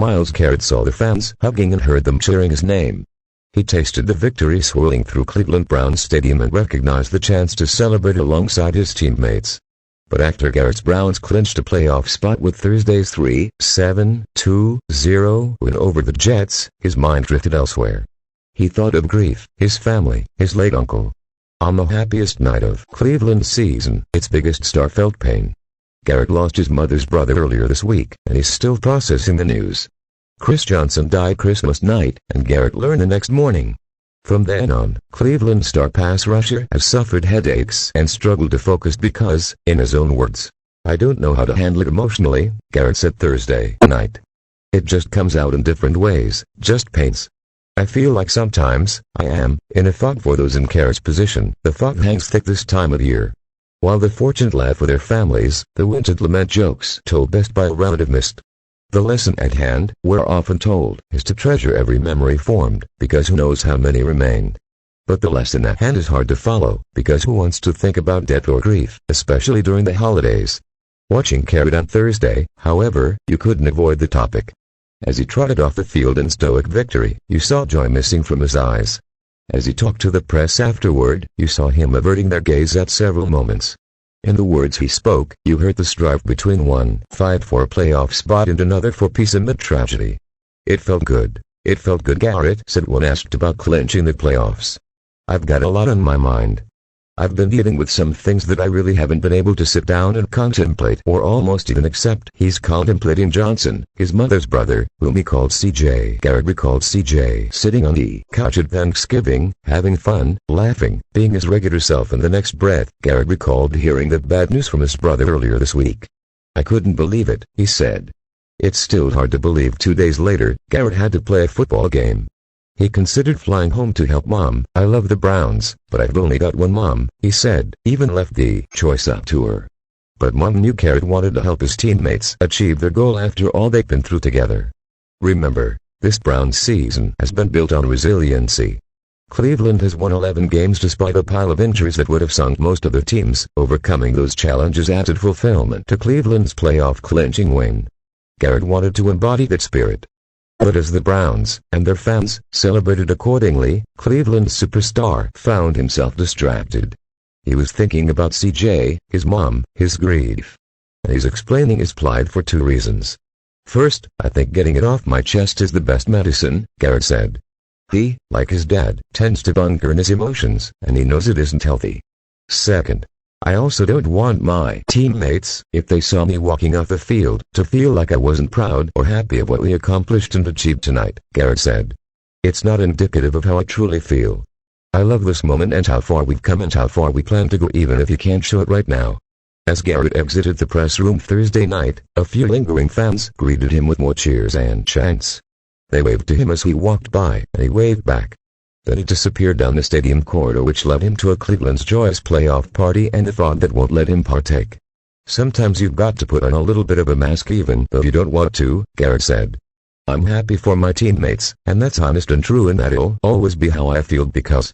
Myles Garrett saw the fans hugging and heard them cheering his name. He tasted the victory swirling through Cleveland Browns Stadium and recognized the chance to celebrate alongside his teammates. But after Garrett's Browns clinched a playoff spot with Thursday's 3-7-2-0 win over the Jets, his mind drifted elsewhere. He thought of grief, his family, his late uncle. On the happiest night of Cleveland's season, its biggest star felt pain. Garrett lost his mother's brother earlier this week, and he's still processing the news. Chris Johnson died Christmas night, and Garrett learned the next morning. From then on, Cleveland star pass rusher has suffered headaches and struggled to focus because, in his own words, "I don't know how to handle it emotionally," Garrett said Thursday night. "It just comes out in different ways, just pains. I feel like sometimes, I am, in a fog." For those in Garrett's position, the fog hangs thick this time of year. While the fortunate laugh for their families, the winter lament jokes told best by a relative missed. The lesson at hand, we're often told, is to treasure every memory formed, because who knows how many remain. But the lesson at hand is hard to follow, because who wants to think about death or grief, especially during the holidays? Watching Garrett on Thursday, however, you couldn't avoid the topic. As he trotted off the field in stoic victory, you saw joy missing from his eyes. As he talked to the press afterward, you saw him averting their gaze at several moments. In the words he spoke, you heard the strife between one fight for a playoff spot and another for peace amid tragedy. "It felt good. It felt good," Garrett said when asked about clinching the playoffs. "I've got a lot on my mind. I've been dealing with some things that I really haven't been able to sit down and contemplate or almost even accept." He's contemplating Johnson, his mother's brother, whom he called CJ. Garrett recalled CJ sitting on the couch at Thanksgiving, having fun, laughing, being his regular self. In the next breath, Garrett recalled hearing the bad news from his brother earlier this week. "I couldn't believe it," he said. It's still hard to believe 2 days later, Garrett had to play a football game. He considered flying home to help Mom. "I love the Browns, but I've only got one mom," he said, even left the choice up to her. But Mom knew Garrett wanted to help his teammates achieve their goal after all they've been through together. Remember, this Browns season has been built on resiliency. Cleveland has won 11 games despite a pile of injuries that would have sunk most of their teams. Overcoming those challenges added fulfillment to Cleveland's playoff-clinching win. Garrett wanted to embody that spirit. But as the Browns, and their fans, celebrated accordingly, Cleveland's superstar found himself distracted. He was thinking about CJ, his mom, his grief. And he's explaining his plight for 2 reasons. "First, I think getting it off my chest is the best medicine," Garrett said. He, like his dad, tends to bunker in his emotions, and he knows it isn't healthy. "Second, I also don't want my teammates, if they saw me walking off the field, to feel like I wasn't proud or happy of what we accomplished and achieved tonight," Garrett said. "It's not indicative of how I truly feel. I love this moment and how far we've come and how far we plan to go, even if you can't show it right now." As Garrett exited the press room Thursday night, a few lingering fans greeted him with more cheers and chants. They waved to him as he walked by, and he waved back. Then he disappeared down the stadium corridor, which led him to a Cleveland's joyous playoff party and a fog that won't let him partake. "Sometimes you've got to put on a little bit of a mask even though you don't want to," Garrett said. "I'm happy for my teammates, and that's honest and true, and that'll always be how I feel because